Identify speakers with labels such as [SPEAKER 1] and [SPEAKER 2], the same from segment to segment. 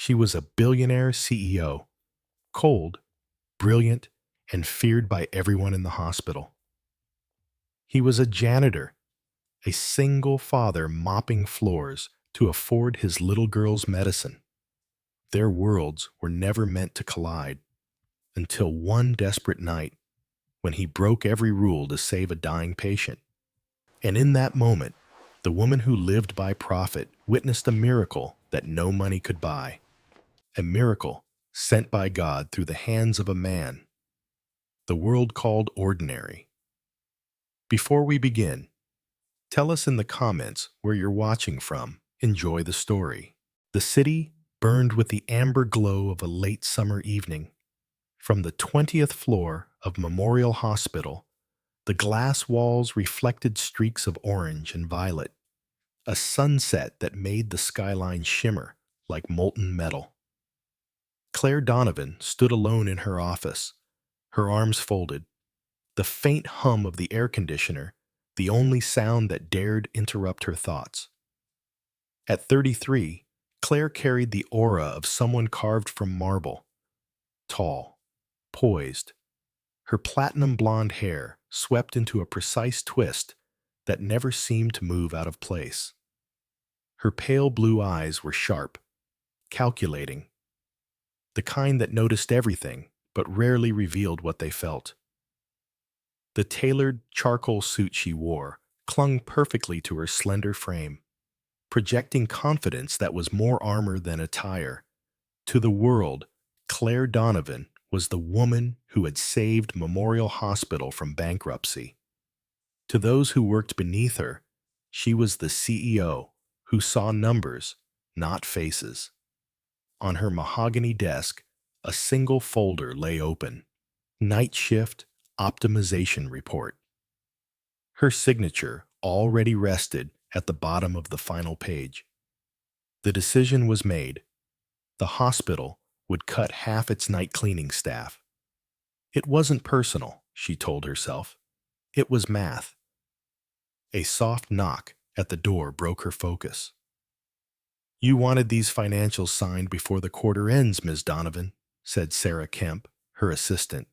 [SPEAKER 1] She was a billionaire CEO, cold, brilliant, and feared by everyone in the hospital. He was a janitor, a single father mopping floors to afford his little girl's medicine. Their worlds were never meant to collide until one desperate night when he broke every rule to save a dying patient. And in that moment, the woman who lived by profit witnessed a miracle that no money could buy. A miracle sent by God through the hands of a man the world called ordinary. Before we begin, tell us in the comments where you're watching from. Enjoy the story. The city burned with the amber glow of a late summer evening. From the 20th floor of Memorial Hospital, the glass walls reflected streaks of orange and violet, a sunset that made the skyline shimmer like molten metal. Claire Donovan stood alone in her office, her arms folded, the faint hum of the air conditioner the only sound that dared interrupt her thoughts. At 33, Claire carried the aura of someone carved from marble, tall, poised, her platinum blonde hair swept into a precise twist that never seemed to move out of place. Her pale blue eyes were sharp, calculating, the kind that noticed everything but rarely revealed what they felt. The tailored charcoal suit she wore clung perfectly to her slender frame, projecting confidence that was more armor than attire. To the world, Claire Donovan was the woman who had saved Memorial Hospital from bankruptcy. To those who worked beneath her, she was the CEO who saw numbers, not faces. On her mahogany desk, a single folder lay open. Night Shift Optimization Report. Her signature already rested at the bottom of the final page. The decision was made. The hospital would cut half its night cleaning staff. It wasn't personal, she told herself. It was math. A soft knock at the door broke her focus. "You wanted these financials signed before the quarter ends, Ms. Donovan," said Sarah Kemp, her assistant,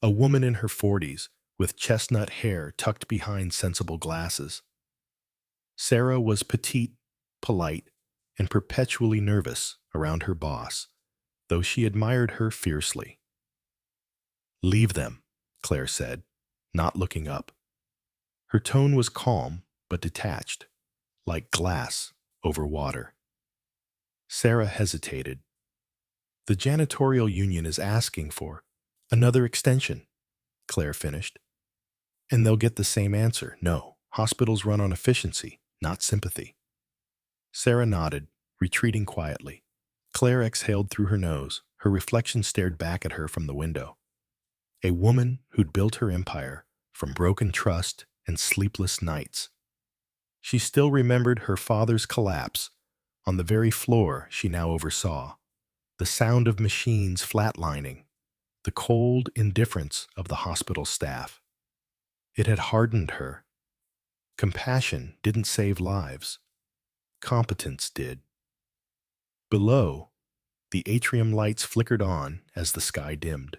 [SPEAKER 1] a woman in her 40s with chestnut hair tucked behind sensible glasses. Sarah was petite, polite, and perpetually nervous around her boss, though she admired her fiercely. "Leave them," Claire said, not looking up. Her tone was calm but detached, like glass over water. Sarah hesitated. "The janitorial union is asking for another extension," Claire finished. "And they'll get the same answer. No, hospitals run on efficiency, not sympathy." Sarah nodded, retreating quietly. Claire exhaled through her nose. Her reflection stared back at her from the window. A woman who'd built her empire from broken trust and sleepless nights. She still remembered her father's collapse on the very floor she now oversaw, the sound of machines flatlining, the cold indifference of the hospital staff. It had hardened her. Compassion didn't save lives. Competence did. Below, the atrium lights flickered on as the sky dimmed.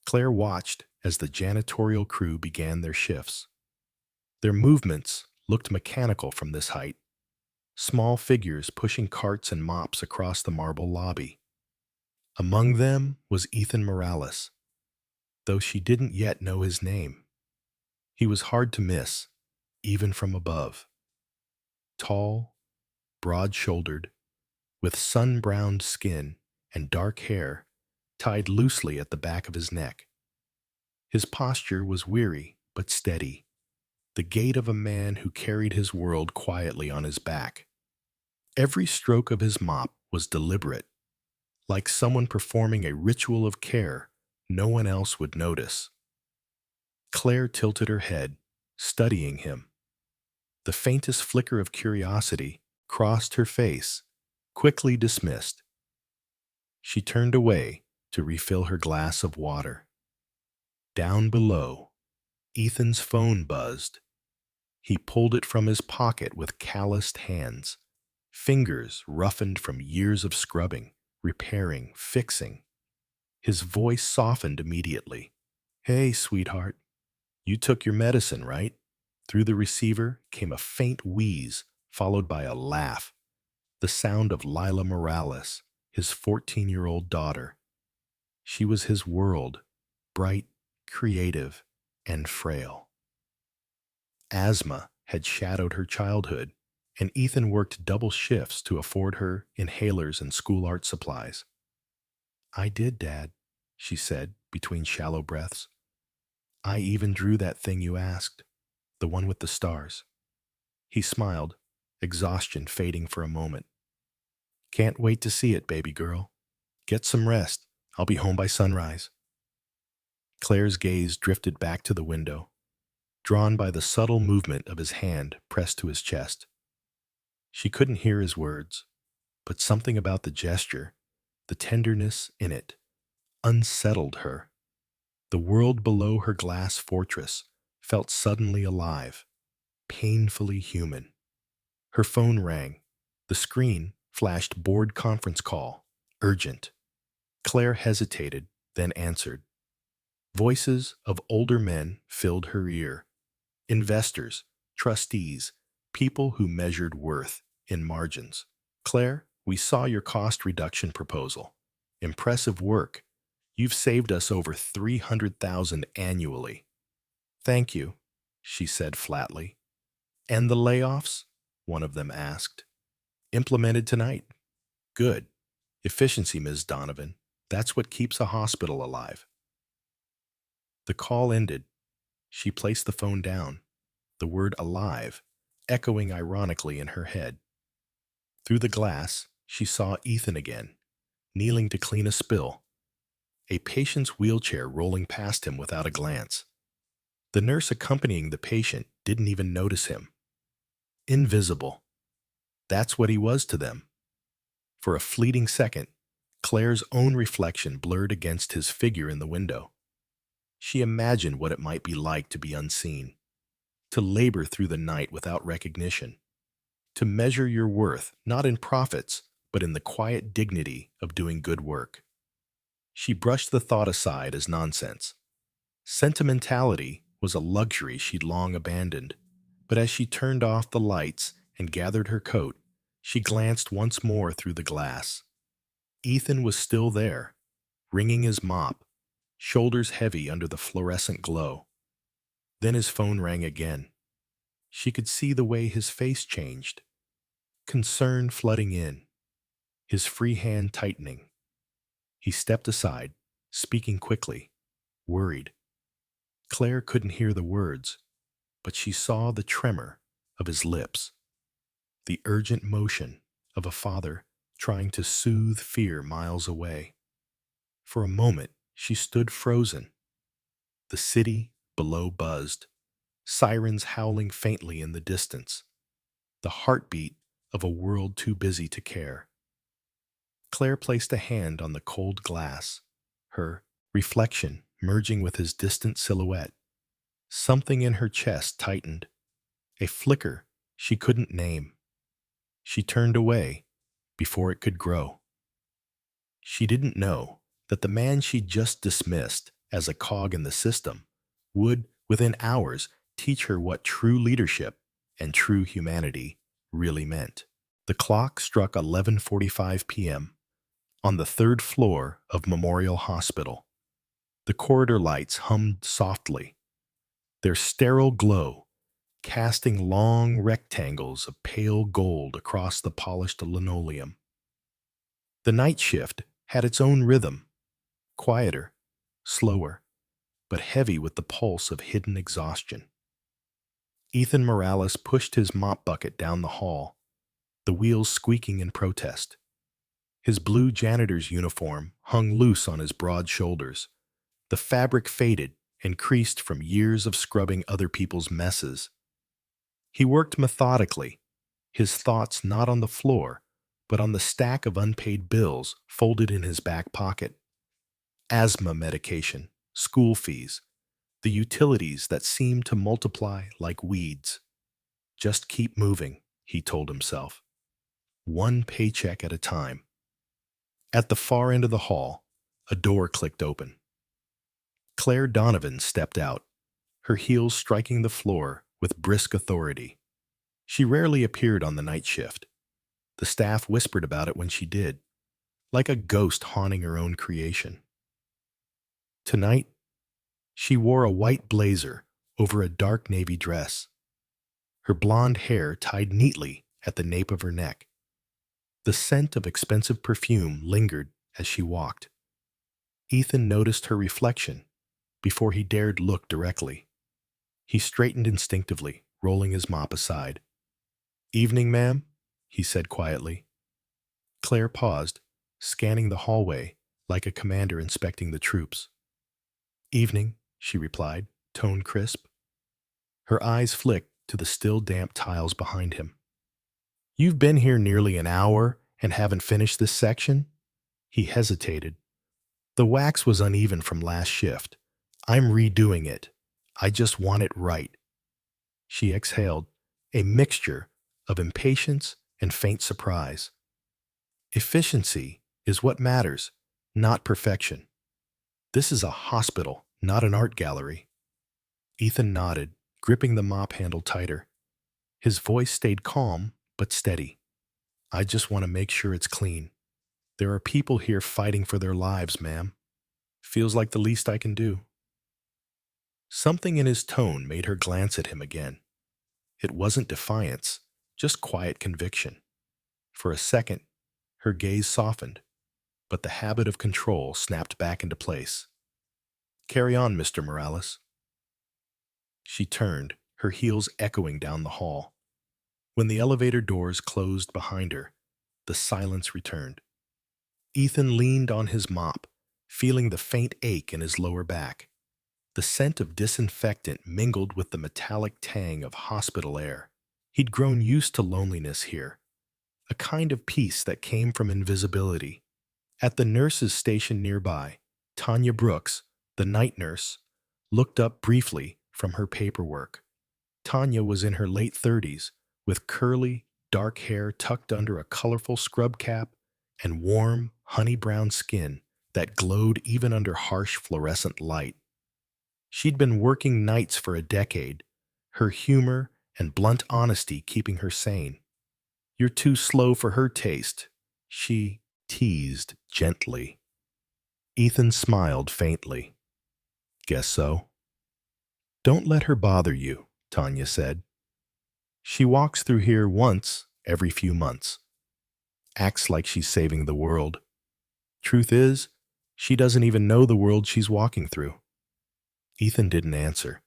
[SPEAKER 1] Claire watched as the janitorial crew began their shifts. Their movements looked mechanical from this height, small figures pushing carts and mops across the marble lobby. Among them was Ethan Morales, though she didn't yet know his name. He was hard to miss, even from above. Tall, broad-shouldered, with sun-browned skin and dark hair tied loosely at the back of his neck. His posture was weary but steady, the gait of a man who carried his world quietly on his back. Every stroke of his mop was deliberate, like someone performing a ritual of care no one else would notice. Claire tilted her head, studying him. The faintest flicker of curiosity crossed her face, quickly dismissed. She turned away to refill her glass of water. Down below, Ethan's phone buzzed. He pulled it from his pocket with calloused hands, fingers roughened from years of scrubbing. repairing, fixing. His voice softened immediately. "Hey, sweetheart, you took your medicine, right?" Through the receiver came a faint wheeze, followed by a laugh, the sound of Lila Morales, his 14-year-old daughter. She was his world, bright, creative, and frail. Asthma had shadowed her childhood, and Ethan worked double shifts to afford her inhalers and school art supplies. "I did, Dad," she said between shallow breaths. "I even drew that thing you asked, the one with the stars." He smiled, exhaustion fading for a moment. "Can't wait to see it, baby girl. Get some rest. I'll be home by sunrise." Claire's gaze drifted back to the window, drawn by the subtle movement of his hand pressed to his chest. She couldn't hear his words, but something about the gesture, the tenderness in it, unsettled her. The world below her glass fortress felt suddenly alive, painfully human. Her phone rang. The screen flashed board conference call, urgent. Claire hesitated, then answered. Voices of older men filled her ear. Investors, trustees, people who measured worth in margins. "Claire, we saw your cost reduction proposal. Impressive work. You've saved us over $300,000 annually." "Thank you," she said flatly. "And the layoffs?" one of them asked. "Implemented tonight." "Good. Efficiency, Ms. Donovan. That's what keeps a hospital alive." The call ended. She placed the phone down, the word alive echoing ironically in her head. Through the glass, she saw Ethan again, kneeling to clean a spill, a patient's wheelchair rolling past him without a glance. The nurse accompanying the patient didn't even notice him. Invisible. That's what he was to them. For a fleeting second, Claire's own reflection blurred against his figure in the window. She imagined what it might be like to be unseen, to labor through the night without recognition, to measure your worth not in profits, but in the quiet dignity of doing good work. She brushed the thought aside as nonsense. Sentimentality was a luxury she'd long abandoned, but as she turned off the lights and gathered her coat, she glanced once more through the glass. Ethan was still there, wringing his mop, shoulders heavy under the fluorescent glow. Then his phone rang again. She could see the way his face changed, concern flooding in, his free hand tightening. He stepped aside, speaking quickly, worried. Claire couldn't hear the words, but she saw the tremor of his lips, the urgent motion of a father trying to soothe fear miles away. For a moment, she stood frozen. The city below buzzed, sirens howling faintly in the distance, the heartbeat of a world too busy to care. Claire placed a hand on the cold glass, her reflection merging with his distant silhouette. Something in her chest tightened, a flicker she couldn't name. She turned away before it could grow. She didn't know that the man she'd just dismissed as a cog in the system would, within hours, teach her what true leadership and true humanity really meant. The clock struck 11:45 p.m. on the third floor of Memorial Hospital. The corridor lights hummed softly, their sterile glow casting long rectangles of pale gold across the polished linoleum. The night shift had its own rhythm, quieter, slower, but heavy with the pulse of hidden exhaustion. Ethan Morales pushed his mop bucket down the hall, the wheels squeaking in protest. His blue janitor's uniform hung loose on his broad shoulders. The fabric faded and creased from years of scrubbing other people's messes. He worked methodically, his thoughts not on the floor, but on the stack of unpaid bills folded in his back pocket. Asthma medication, school fees, the utilities that seemed to multiply like weeds. Just keep moving, he told himself. One paycheck at a time. At the far end of the hall, a door clicked open. Claire Donovan stepped out, her heels striking the floor with brisk authority. She rarely appeared on the night shift. The staff whispered about it when she did, like a ghost haunting her own creation. Tonight, she wore a white blazer over a dark navy dress, her blonde hair tied neatly at the nape of her neck. The scent of expensive perfume lingered as she walked. Ethan noticed her reflection before he dared look directly. He straightened instinctively, rolling his mop aside. "Evening, ma'am," he said quietly. Claire paused, scanning the hallway like a commander inspecting the troops. "Evening," she replied, tone crisp. Her eyes flicked to the still damp tiles behind him. "You've been here nearly an hour and haven't finished this section?" He hesitated. "The wax was uneven from last shift. I'm redoing it. I just want it right." She exhaled, a mixture of impatience and faint surprise. "Efficiency is what matters, not perfection. This is a hospital, not an art gallery." Ethan nodded, gripping the mop handle tighter. His voice stayed calm but steady. "I just want to make sure it's clean. There are people here fighting for their lives, ma'am. Feels like the least I can do." Something in his tone made her glance at him again. It wasn't defiance, just quiet conviction. For a second, her gaze softened, but the habit of control snapped back into place. "Carry on, Mr. Morales." She turned, her heels echoing down the hall. When the elevator doors closed behind her, the silence returned. Ethan leaned on his mop, feeling the faint ache in his lower back. The scent of disinfectant mingled with the metallic tang of hospital air. He'd grown used to loneliness here, a kind of peace that came from invisibility. At the nurse's station nearby, Tanya Brooks, the night nurse, looked up briefly from her paperwork. Tanya was in her late 30s, with curly, dark hair tucked under a colorful scrub cap and warm, honey-brown skin that glowed even under harsh fluorescent light. She'd been working nights for a decade, her humor and blunt honesty keeping her sane. "You're too slow for her taste," she teased gently. Ethan smiled faintly. "Guess so." "Don't let her bother you," Tanya said. "She walks through here once every few months. Acts like she's saving the world. Truth is, she doesn't even know the world she's walking through." Ethan didn't answer,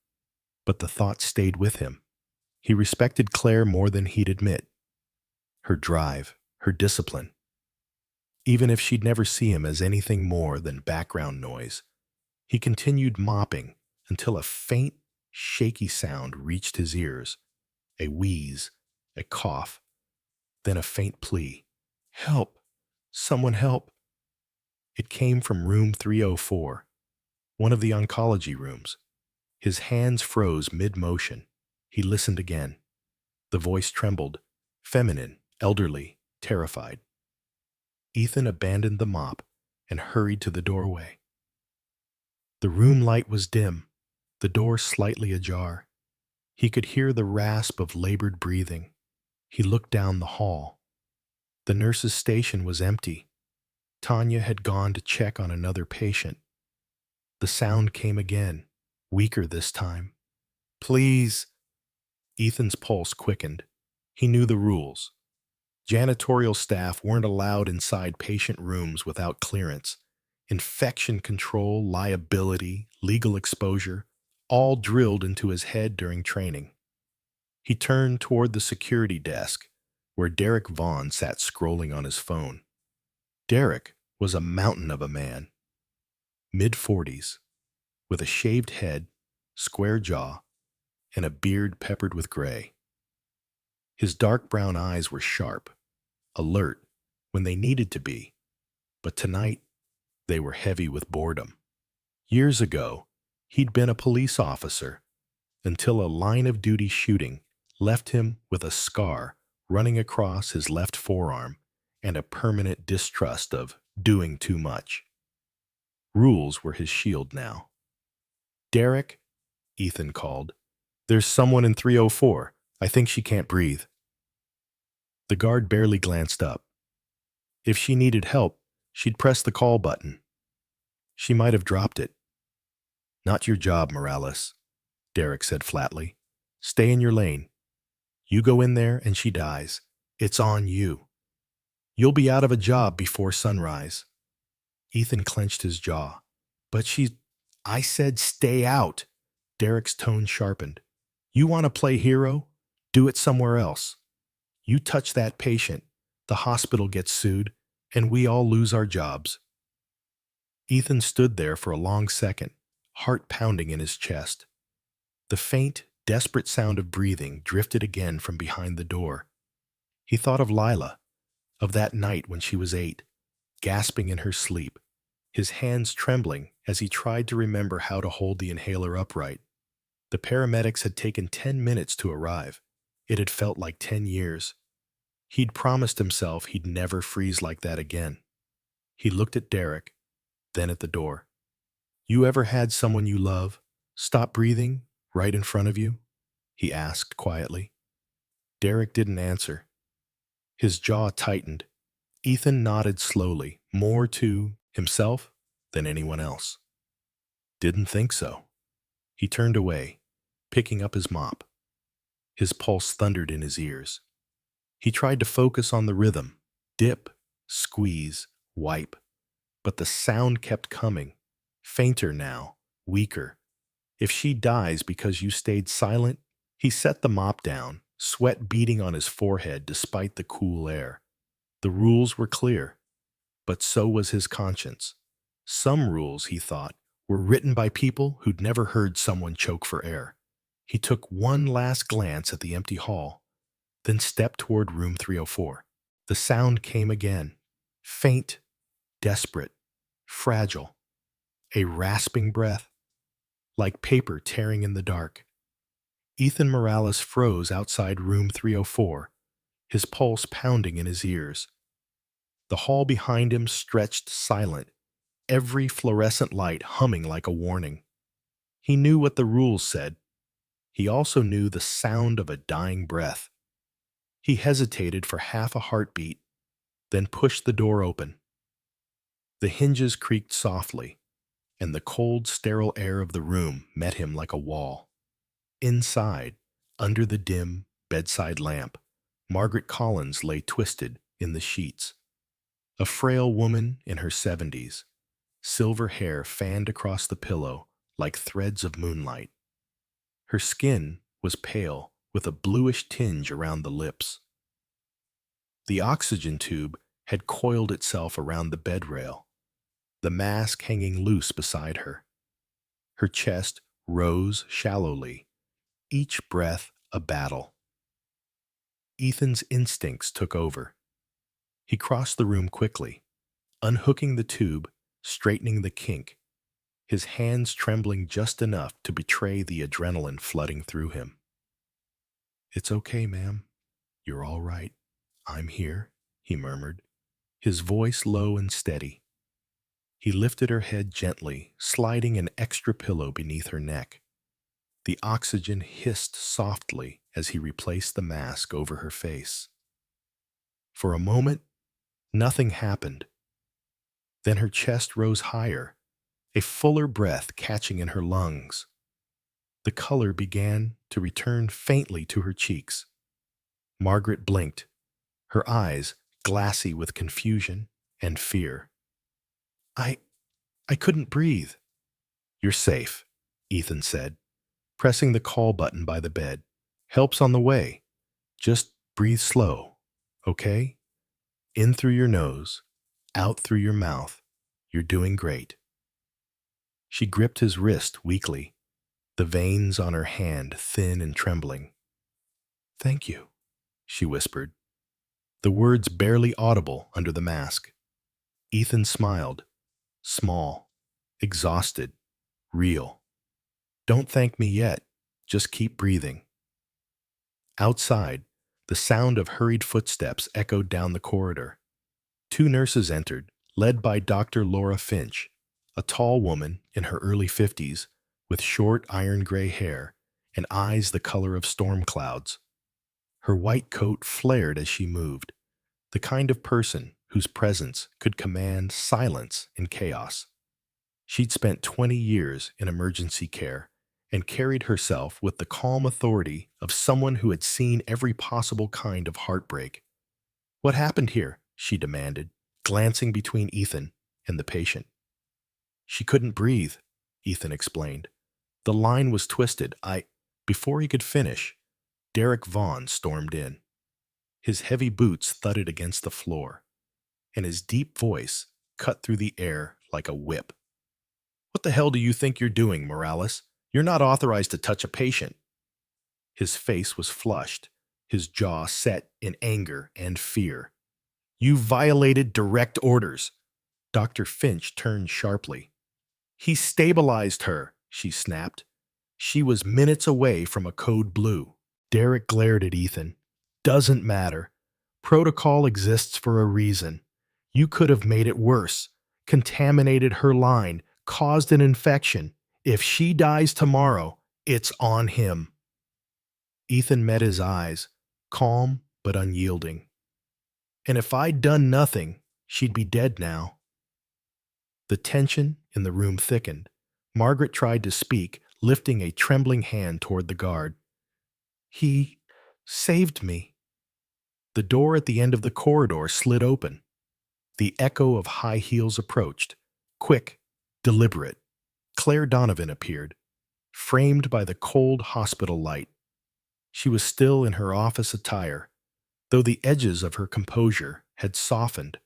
[SPEAKER 1] but the thought stayed with him. He respected Claire more than he'd admit. Her drive, her discipline. Even if she'd never see him as anything more than background noise, he continued mopping until a faint, shaky sound reached his ears. A wheeze, a cough, then a faint plea. "Help! Someone help!" It came from room 304, one of the oncology rooms. His hands froze mid-motion. He listened again. The voice trembled, feminine, elderly, terrified. Ethan abandoned the mop and hurried to the doorway. The room light was dim, the door slightly ajar. He could hear the rasp of labored breathing. He looked down the hall. The nurse's station was empty. Tanya had gone to check on another patient. The sound came again, weaker this time. "Please." Ethan's pulse quickened. He knew the rules. Janitorial staff weren't allowed inside patient rooms without clearance. Infection control, liability, legal exposure, all drilled into his head during training. He turned toward the security desk, where Derek Vaughn sat scrolling on his phone. Derek was a mountain of a man, mid-40s, with a shaved head, square jaw, and a beard peppered with gray. His dark brown eyes were sharp, alert when they needed to be, but tonight they were heavy with boredom. Years ago, he'd been a police officer until a line-of-duty shooting left him with a scar running across his left forearm and a permanent distrust of doing too much. Rules were his shield now. Derek, Ethan called. There's someone in 304. I think she can't breathe. The guard barely glanced up. If she needed help, she'd press the call button. She might have dropped it. Not your job, Morales, Derek said flatly. Stay in your lane. You go in there and she dies. It's on you. You'll be out of a job before sunrise. Ethan clenched his jaw. But I said stay out. Derek's tone sharpened. You want to play hero? Do it somewhere else. You touch that patient, the hospital gets sued, and we all lose our jobs. Ethan stood there for a long second, heart pounding in his chest. The faint, desperate sound of breathing drifted again from behind the door. He thought of Lila, of that night when she was 8, gasping in her sleep, his hands trembling as he tried to remember how to hold the inhaler upright. The paramedics had taken 10 minutes to arrive. It had felt like 10 years. He'd promised himself he'd never freeze like that again. He looked at Derek, then at the door. You ever had someone you love stop breathing right in front of you? He asked quietly. Derek didn't answer. His jaw tightened. Ethan nodded slowly, more to himself than anyone else. Didn't think so. He turned away, picking up his mop. His pulse thundered in his ears. He tried to focus on the rhythm, dip, squeeze, wipe, but the sound kept coming, fainter now, weaker. If she dies because you stayed silent, he set the mop down, sweat beading on his forehead despite the cool air. The rules were clear, but so was his conscience. Some rules, he thought, were written by people who'd never heard someone choke for air. He took one last glance at the empty hall, then stepped toward room 304. The sound came again, faint, desperate, fragile, a rasping breath, like paper tearing in the dark. Ethan Morales froze outside room 304, his pulse pounding in his ears. The hall behind him stretched silent, every fluorescent light humming like a warning. He knew what the rules said. He also knew the sound of a dying breath. He hesitated for half a heartbeat, then pushed the door open. The hinges creaked softly, and the cold, sterile air of the room met him like a wall. Inside, under the dim bedside lamp, Margaret Collins lay twisted in the sheets. A frail woman in her 70s, silver hair fanned across the pillow like threads of moonlight. Her skin was pale, with a bluish tinge around the lips. The oxygen tube had coiled itself around the bed rail, the mask hanging loose beside her. Her chest rose shallowly, each breath a battle. Ethan's instincts took over. He crossed the room quickly, unhooking the tube, straightening the kink, his hands trembling just enough to betray the adrenaline flooding through him. It's okay, ma'am. You're all right. I'm here, he murmured, his voice low and steady. He lifted her head gently, sliding an extra pillow beneath her neck. The oxygen hissed softly as he replaced the mask over her face. For a moment, nothing happened. Then her chest rose higher, a fuller breath catching in her lungs. The color began to return faintly to her cheeks. Margaret blinked, her eyes glassy with confusion and fear. I couldn't breathe. You're safe, Ethan said, pressing the call button by the bed. Help's on the way. Just breathe slow, okay? In through your nose, out through your mouth. You're doing great. She gripped his wrist weakly, the veins on her hand thin and trembling. Thank you, she whispered, the words barely audible under the mask. Ethan smiled, small, exhausted, real. Don't thank me yet. Just keep breathing. Outside, the sound of hurried footsteps echoed down the corridor. 2 nurses entered, led by Dr. Laura Finch, a tall woman in her early 50s with short iron gray hair and eyes the color of storm clouds. Her white coat flared as she moved, the kind of person whose presence could command silence in chaos. She'd spent 20 years in emergency care and carried herself with the calm authority of someone who had seen every possible kind of heartbreak. "What happened here?" she demanded, glancing between Ethan and the patient. "She couldn't breathe," Ethan explained. "The line was twisted. Before he could finish, Derek Vaughn stormed in. His heavy boots thudded against the floor, and his deep voice cut through the air like a whip. "What the hell do you think you're doing, Morales? You're not authorized to touch a patient." His face was flushed, his jaw set in anger and fear. "You violated direct orders." Dr. Finch turned sharply. "He stabilized her," she snapped. "She was minutes away from a code blue." Derek glared at Ethan. "Doesn't matter. Protocol exists for a reason. You could have made it worse, contaminated her line, caused an infection. If she dies tomorrow, it's on him." Ethan met his eyes, calm but unyielding. "And if I'd done nothing, she'd be dead now." The tension in the room thickened. Margaret tried to speak, lifting a trembling hand toward the guard. "He saved me." The door at the end of the corridor slid open. The echo of high heels approached. Quick, deliberate. Claire Donovan appeared, framed by the cold hospital light. She was still in her office attire, though the edges of her composure had softened.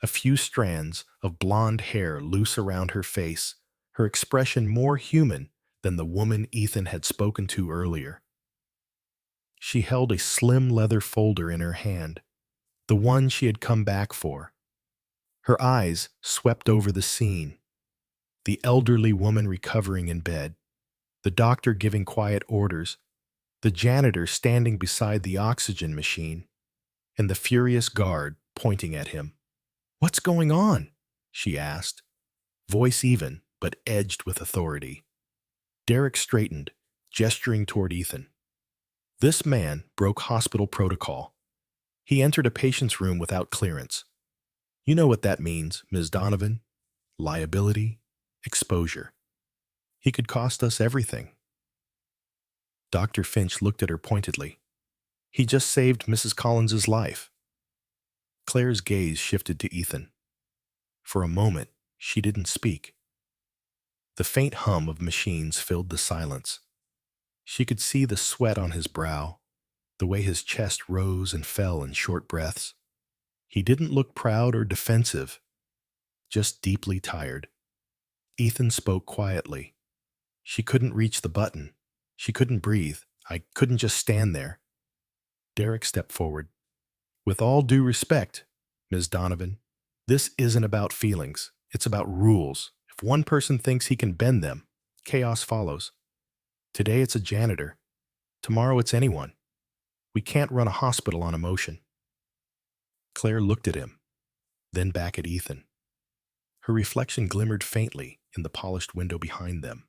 [SPEAKER 1] A few strands of blonde hair loose around her face, her expression more human than the woman Ethan had spoken to earlier. She held a slim leather folder in her hand, the one she had come back for. Her eyes swept over the scene. The elderly woman recovering in bed, the doctor giving quiet orders, the janitor standing beside the oxygen machine, and the furious guard pointing at him. "What's going on?" she asked, voice even but edged with authority. Derek straightened, gesturing toward Ethan. This man broke hospital protocol. He entered a patient's room without clearance. You know what that means, Ms. Donovan. Liability, exposure. He could cost us everything. Dr. Finch looked at her pointedly. "He just saved Mrs. Collins's life." Claire's gaze shifted to Ethan. For a moment, she didn't speak. The faint hum of machines filled the silence. She could see the sweat on his brow, the way his chest rose and fell in short breaths. He didn't look proud or defensive, just deeply tired. Ethan spoke quietly. "She couldn't reach the button. She couldn't breathe. I couldn't just stand there." Derek stepped forward. "With all due respect, Ms. Donovan, this isn't about feelings. It's about rules. If one person thinks he can bend them, chaos follows. Today it's a janitor. Tomorrow it's anyone. We can't run a hospital on emotion." Claire looked at him, then back at Ethan. Her reflection glimmered faintly in the polished window behind them.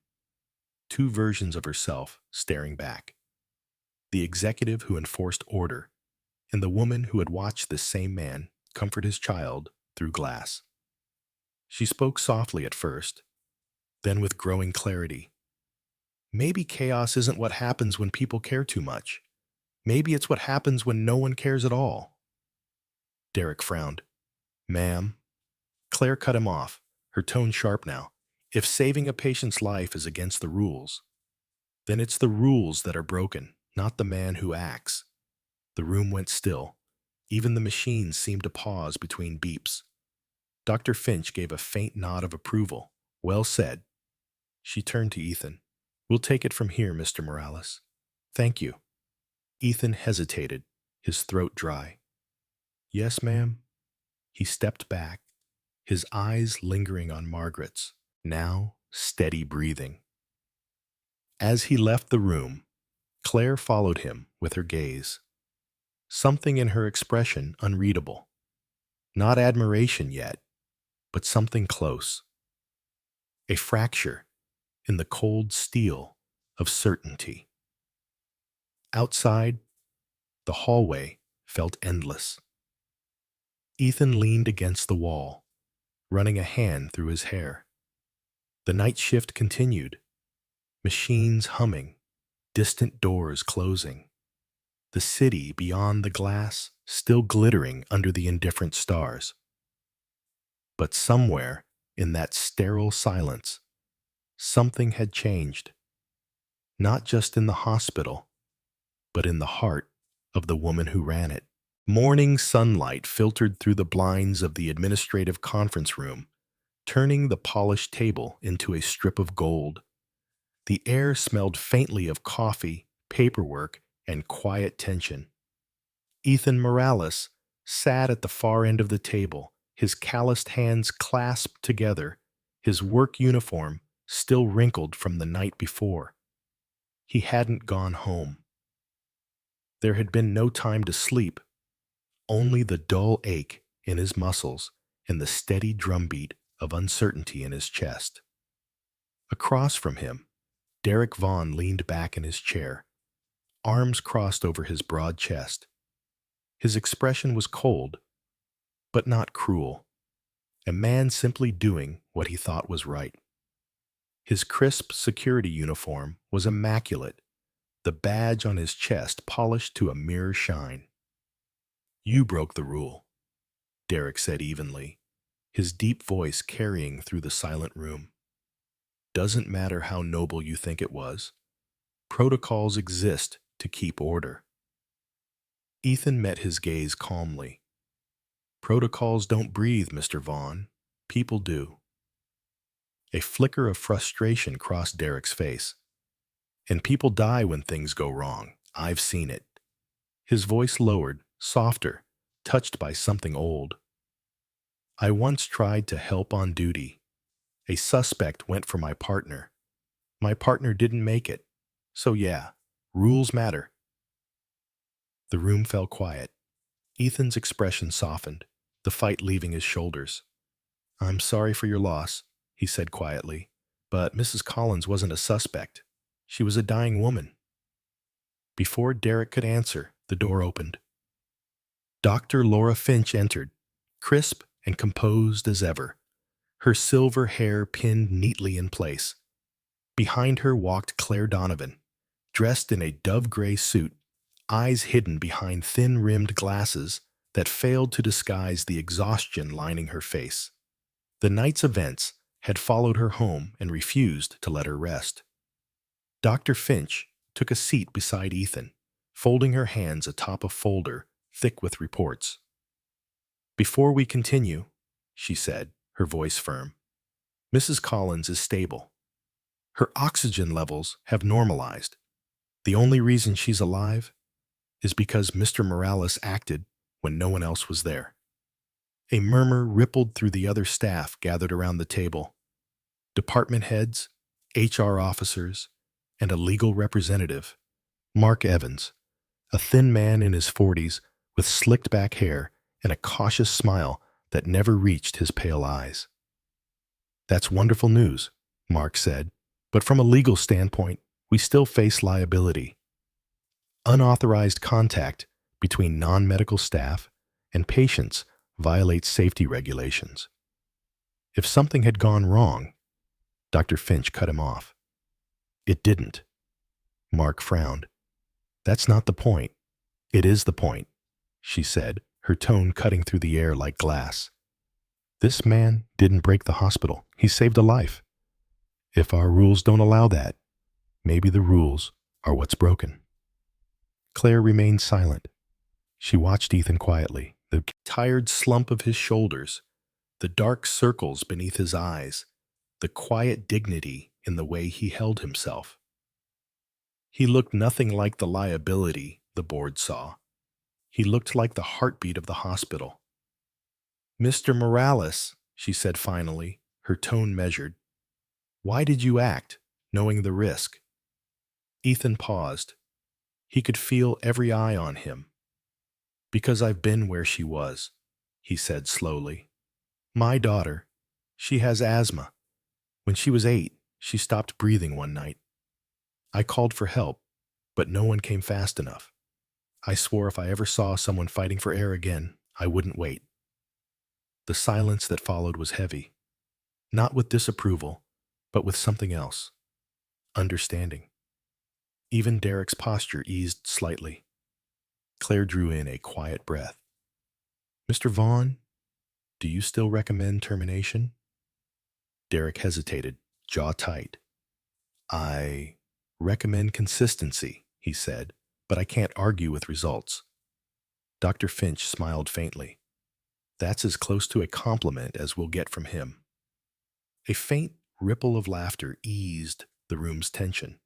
[SPEAKER 1] Two versions of herself staring back. The executive who enforced order, and the woman who had watched this same man comfort his child through glass. She spoke softly at first, then with growing clarity. "Maybe chaos isn't what happens when people care too much. Maybe it's what happens when no one cares at all." Derek frowned. "Ma'am." Claire cut him off, her tone sharp now. "If saving a patient's life is against the rules, then it's the rules that are broken, not the man who acts." The room went still. Even the machines seemed to pause between beeps. Dr. Finch gave a faint nod of approval. "Well said." She turned to Ethan. "We'll take it from here, Mr. Morales." "Thank you." Ethan hesitated, his throat dry. "Yes, ma'am." He stepped back, his eyes lingering on Margaret's, now steady breathing. As he left the room, Claire followed him with her gaze. Something in her expression unreadable. Not admiration yet, but something close. A fracture in the cold steel of certainty. Outside, the hallway felt endless. Ethan leaned against the wall, running a hand through his hair. The night shift continued, machines humming, distant doors closing. The city beyond the glass still glittering under the indifferent stars. But somewhere in that sterile silence, something had changed. Not just in the hospital, but in the heart of the woman who ran it. Morning sunlight filtered through the blinds of the administrative conference room, turning the polished table into a strip of gold. The air smelled faintly of coffee, paperwork, and quiet tension. Ethan Morales sat at the far end of the table, his calloused hands clasped together, his work uniform still wrinkled from the night before. He hadn't gone home. There had been no time to sleep, only the dull ache in his muscles and the steady drumbeat of uncertainty in his chest. Across from him, Derek Vaughn leaned back in his chair, arms crossed over his broad chest. His expression was cold, but not cruel, a man simply doing what he thought was right. His crisp security uniform was immaculate, the badge on his chest polished to a mirror shine. "You broke the rule," Derek said evenly, his deep voice carrying through the silent room. "Doesn't matter how noble you think it was. Protocols exist to keep order." Ethan met his gaze calmly. "Protocols don't breathe, Mr. Vaughn. People do." A flicker of frustration crossed Derek's face. "And people die when things go wrong. I've seen it." His voice lowered, softer, touched by something old. "I once tried to help on duty. A suspect went for my partner. My partner didn't make it. So yeah, rules matter." The room fell quiet. Ethan's expression softened, the fight leaving his shoulders. "I'm sorry for your loss," he said quietly, "but Mrs. Collins wasn't a suspect. She was a dying woman." Before Derek could answer, the door opened. Dr. Laura Finch entered, crisp and composed as ever, her silver hair pinned neatly in place. Behind her walked Claire Donovan, dressed in a dove-gray suit, eyes hidden behind thin-rimmed glasses that failed to disguise the exhaustion lining her face. The night's events had followed her home and refused to let her rest. Dr. Finch took a seat beside Ethan, folding her hands atop a folder thick with reports. "Before we continue," she said, her voice firm, "Mrs. Collins is stable. Her oxygen levels have normalized. The only reason she's alive is because Mr. Morales acted when no one else was there." A murmur rippled through the other staff gathered around the table. Department heads, HR officers, and a legal representative, Mark Evans, a thin man in his 40s with slicked back hair and a cautious smile that never reached his pale eyes. "That's wonderful news," Mark said, "but from a legal standpoint, we still face liability. Unauthorized contact between non-medical staff and patients violates safety regulations. If something had gone wrong," Dr. Finch cut him off. "It didn't." Mark frowned. "That's not the point." "It is the point," she said, her tone cutting through the air like glass. "This man didn't break the hospital. He saved a life. If our rules don't allow that, maybe the rules are what's broken." Claire remained silent. She watched Ethan quietly, the tired slump of his shoulders, the dark circles beneath his eyes, the quiet dignity in the way he held himself. He looked nothing like the liability the board saw. He looked like the heartbeat of the hospital. "Mr. Morales," she said finally, her tone measured, "why did you act, knowing the risk?" Ethan paused. He could feel every eye on him. "Because I've been where she was," he said slowly. "My daughter, She has asthma. When she was 8, she stopped breathing one night. I called for help, but no one came fast enough. I swore if I ever saw someone fighting for air again, I wouldn't wait. The silence that followed was heavy, not with disapproval, but with something else, understanding. Even Derek's posture eased slightly. Claire drew in a quiet breath. Mr. Vaughn, do you still recommend termination? Derek hesitated, jaw tight. I recommend consistency, he said, but I can't argue with results. Dr. Finch smiled faintly. That's as close to a compliment as we'll get from him. A faint ripple of laughter eased the room's tension.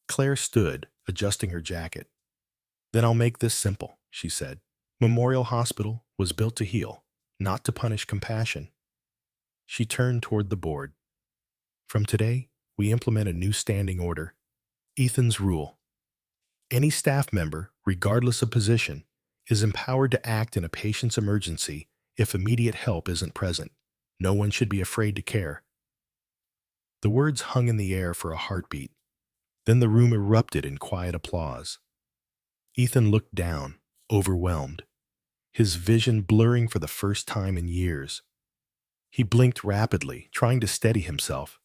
[SPEAKER 1] Claire stood, adjusting her jacket. Then I'll make this simple, she said. Memorial Hospital was built to heal, not to punish compassion. She turned toward the board. From today, we implement a new standing order. Ethan's rule. Any staff member, regardless of position, is empowered to act in a patient's emergency if immediate help isn't present. No one should be afraid to care. The words hung in the air for a heartbeat. Then the room erupted in quiet applause. Ethan looked down, overwhelmed, his vision blurring for the first time in years. He blinked rapidly, trying to steady himself,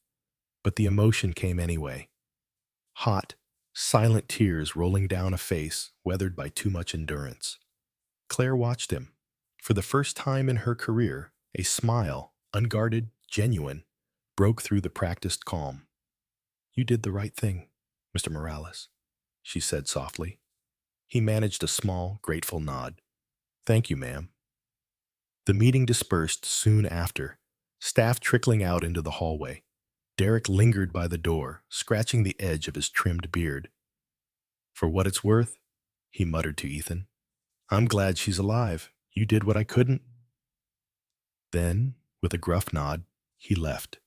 [SPEAKER 1] but the emotion came anyway. Hot, silent tears rolling down a face weathered by too much endurance. Claire watched him. For the first time in her career, a smile, unguarded, genuine, broke through the practiced calm. You did the right thing, Mr. Morales, she said softly. He managed a small, grateful nod. Thank you, ma'am. The meeting dispersed soon after, staff trickling out into the hallway. Derek lingered by the door, scratching the edge of his trimmed beard. For what it's worth, he muttered to Ethan, I'm glad she's alive. You did what I couldn't. Then, with a gruff nod, he left.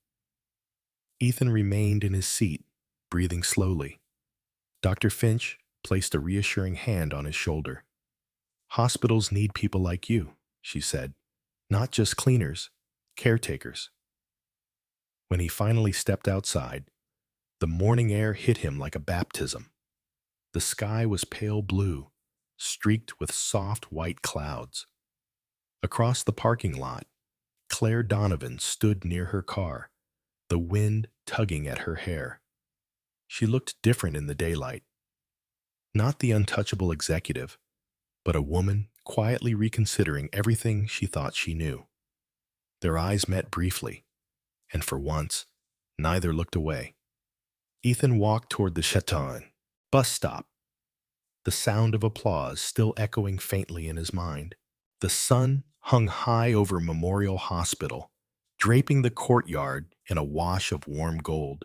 [SPEAKER 1] Ethan remained in his seat, breathing slowly. Dr. Finch placed a reassuring hand on his shoulder. Hospitals need people like you, she said, not just cleaners, caretakers. When he finally stepped outside, the morning air hit him like a baptism. The sky was pale blue, streaked with soft white clouds. Across the parking lot, Claire Donovan stood near her car, the wind tugging at her hair. She looked different in the daylight. Not the untouchable executive, but a woman quietly reconsidering everything she thought she knew. Their eyes met briefly, and for once, neither looked away. Ethan walked toward the Chateau bus stop, the sound of applause still echoing faintly in his mind. The sun hung high over Memorial Hospital, draping the courtyard in a wash of warm gold.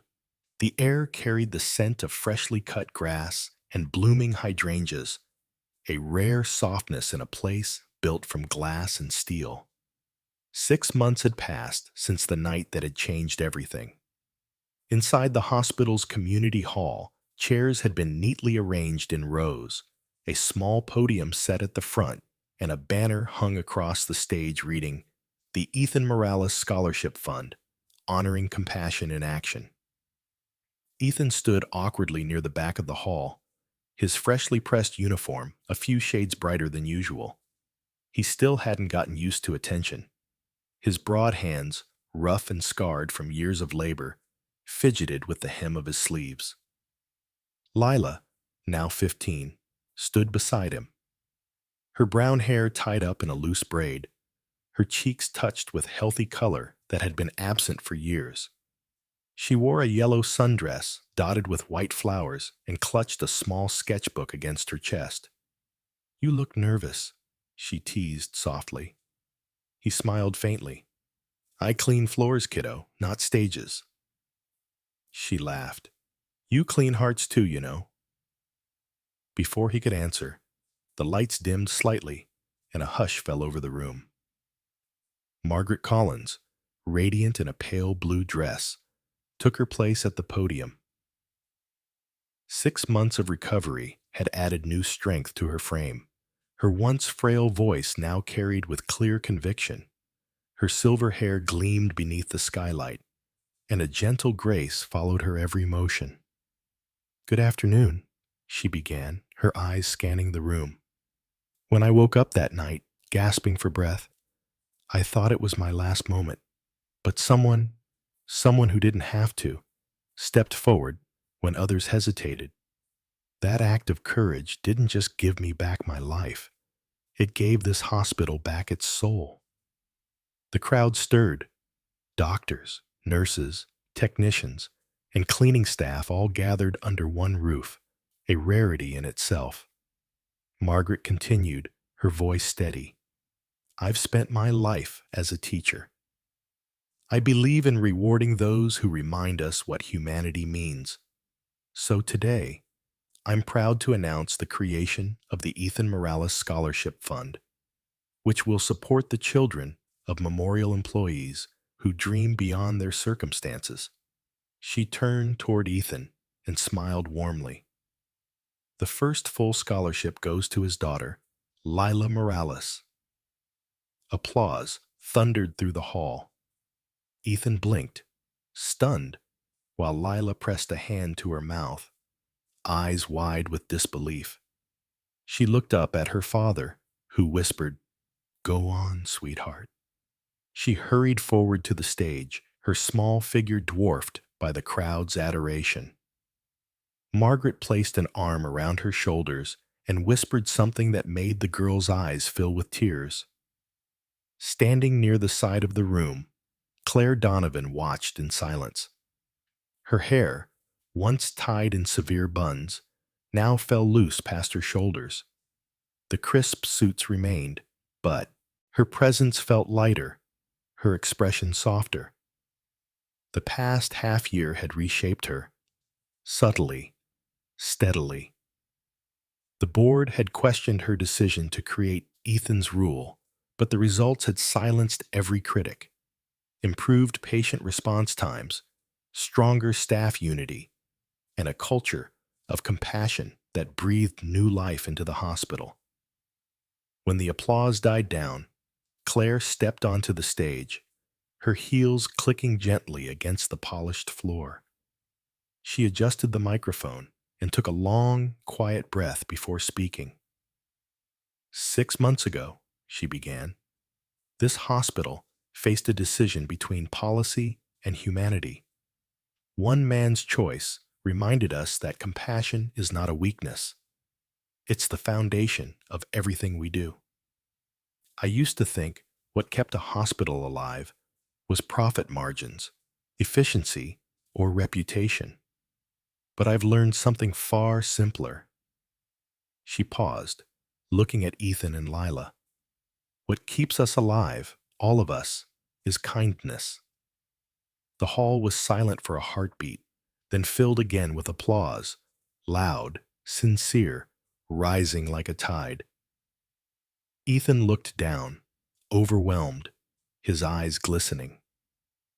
[SPEAKER 1] The air carried the scent of freshly cut grass and blooming hydrangeas, a rare softness in a place built from glass and steel. 6 months had passed since the night that had changed everything. Inside the hospital's community hall, chairs had been neatly arranged in rows, a small podium set at the front, and a banner hung across the stage reading, "The Ethan Morales Scholarship Fund, Honoring Compassion in Action." Ethan stood awkwardly near the back of the hall, his freshly pressed uniform a few shades brighter than usual. He still hadn't gotten used to attention. His broad hands, rough and scarred from years of labor, fidgeted with the hem of his sleeves. Lila, now 15, stood beside him. Her brown hair tied up in a loose braid, her cheeks touched with healthy color that had been absent for years. She wore a yellow sundress dotted with white flowers and clutched a small sketchbook against her chest. You look nervous, she teased softly. He smiled faintly. I clean floors, kiddo, not stages. She laughed. You clean hearts too, you know. Before he could answer, the lights dimmed slightly and a hush fell over the room. Margaret Collins, radiant in a pale blue dress, took her place at the podium. 6 months of recovery had added new strength to her frame. Her once frail voice now carried with clear conviction. Her silver hair gleamed beneath the skylight, and a gentle grace followed her every motion. "Good afternoon," she began, her eyes scanning the room. "When I woke up that night, gasping for breath, I thought it was my last moment. But someone who didn't have to, stepped forward when others hesitated. That act of courage didn't just give me back my life. It gave this hospital back its soul." The crowd stirred. Doctors, nurses, technicians, and cleaning staff all gathered under one roof, a rarity in itself. Margaret continued, her voice steady. "I've spent my life as a teacher. I believe in rewarding those who remind us what humanity means. So today, I'm proud to announce the creation of the Ethan Morales Scholarship Fund, which will support the children of memorial employees who dream beyond their circumstances." She turned toward Ethan and smiled warmly. "The first full scholarship goes to his daughter, Lila Morales." Applause thundered through the hall. Ethan blinked, stunned, while Lila pressed a hand to her mouth, eyes wide with disbelief. She looked up at her father, who whispered, "Go on, sweetheart." She hurried forward to the stage, her small figure dwarfed by the crowd's adoration. Margaret placed an arm around her shoulders and whispered something that made the girl's eyes fill with tears. Standing near the side of the room, Claire Donovan watched in silence. Her hair, once tied in severe buns, now fell loose past her shoulders. The crisp suits remained, but her presence felt lighter, her expression softer. The past half-year had reshaped her, subtly, steadily. The board had questioned her decision to create Ethan's Rule, but the results had silenced every critic. Improved patient response times, stronger staff unity, and a culture of compassion that breathed new life into the hospital. When the applause died down, Claire stepped onto the stage, her heels clicking gently against the polished floor. She adjusted the microphone and took a long, quiet breath before speaking. "6 months ago," she began, "this hospital faced a decision between policy and humanity. One man's choice reminded us that compassion is not a weakness. It's the foundation of everything we do. I used to think what kept a hospital alive was profit margins, efficiency, or reputation. But I've learned something far simpler." She paused, looking at Ethan and Lila. "What keeps us alive, all of us, is kindness." The hall was silent for a heartbeat, then filled again with applause, loud, sincere, rising like a tide. Ethan looked down, overwhelmed, his eyes glistening.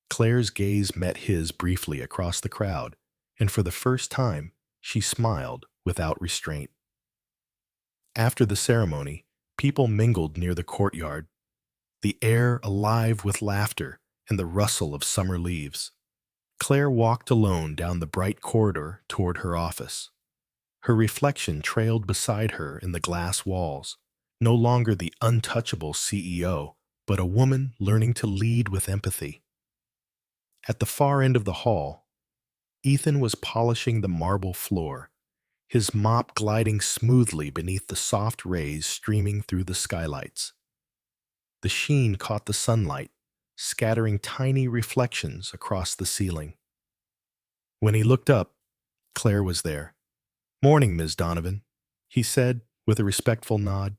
[SPEAKER 1] Claire's gaze met his briefly across the crowd, and for the first time, she smiled without restraint. After the ceremony, people mingled near the courtyard, the air alive with laughter and the rustle of summer leaves. Claire walked alone down the bright corridor toward her office. Her reflection trailed beside her in the glass walls, no longer the untouchable CEO, but a woman learning to lead with empathy. At the far end of the hall, Ethan was polishing the marble floor, his mop gliding smoothly beneath the soft rays streaming through the skylights. The sheen caught the sunlight, scattering tiny reflections across the ceiling. When he looked up, Claire was there. "Morning, Ms. Donovan," he said with a respectful nod.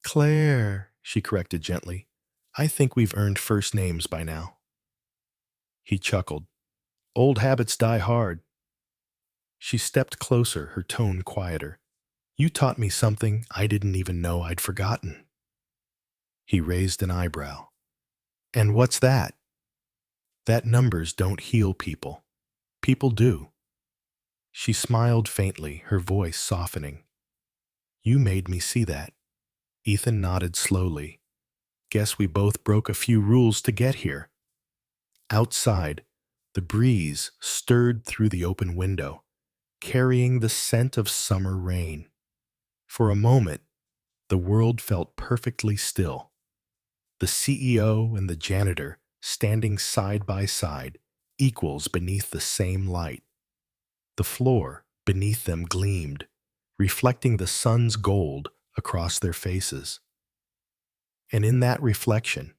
[SPEAKER 1] "Claire," she corrected gently. "I think we've earned first names by now." He chuckled. "Old habits die hard." She stepped closer, her tone quieter. "You taught me something I didn't even know I'd forgotten." He raised an eyebrow. "And what's that?" "That numbers don't heal people. People do." She smiled faintly, her voice softening. "You made me see that." Ethan nodded slowly. Guess we both broke a few rules to get here. Outside, the breeze stirred through the open window, carrying the scent of summer rain. For a moment, the world felt perfectly still. The CEO and the janitor standing side by side, equals beneath the same light. The floor beneath them gleamed, reflecting the sun's gold across their faces. And in that reflection,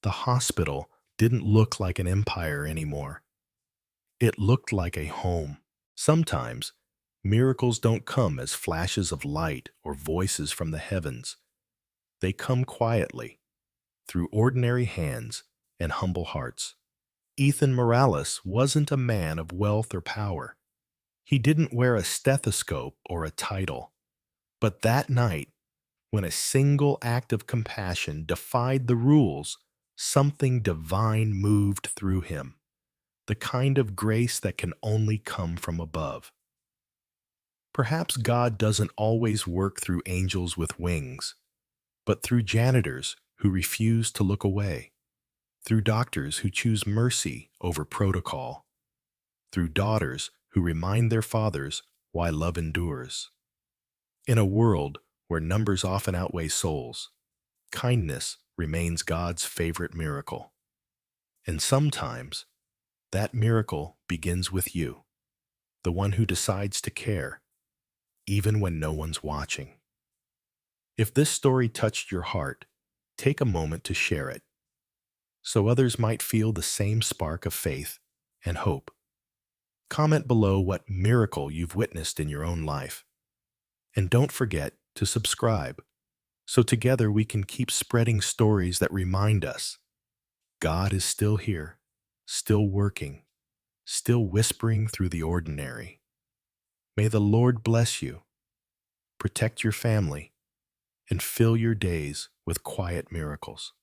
[SPEAKER 1] the hospital didn't look like an empire anymore. It looked like a home. Sometimes, miracles don't come as flashes of light or voices from the heavens. They come quietly, through ordinary hands and humble hearts. Ethan Morales wasn't a man of wealth or power. He didn't wear a stethoscope or a title. But that night, when a single act of compassion defied the rules, something divine moved through him, the kind of grace that can only come from above. Perhaps God doesn't always work through angels with wings, but through janitors who refuse to look away, through doctors who choose mercy over protocol, through daughters who remind their fathers why love endures. In a world where numbers often outweigh souls, kindness remains God's favorite miracle. And sometimes, that miracle begins with you, the one who decides to care, even when no one's watching. If this story touched your heart, take a moment to share it, so others might feel the same spark of faith and hope. Comment below what miracle you've witnessed in your own life. And don't forget to subscribe, so together we can keep spreading stories that remind us God is still here, still working, still whispering through the ordinary. May the Lord bless you, protect your family, and fill your days with quiet miracles.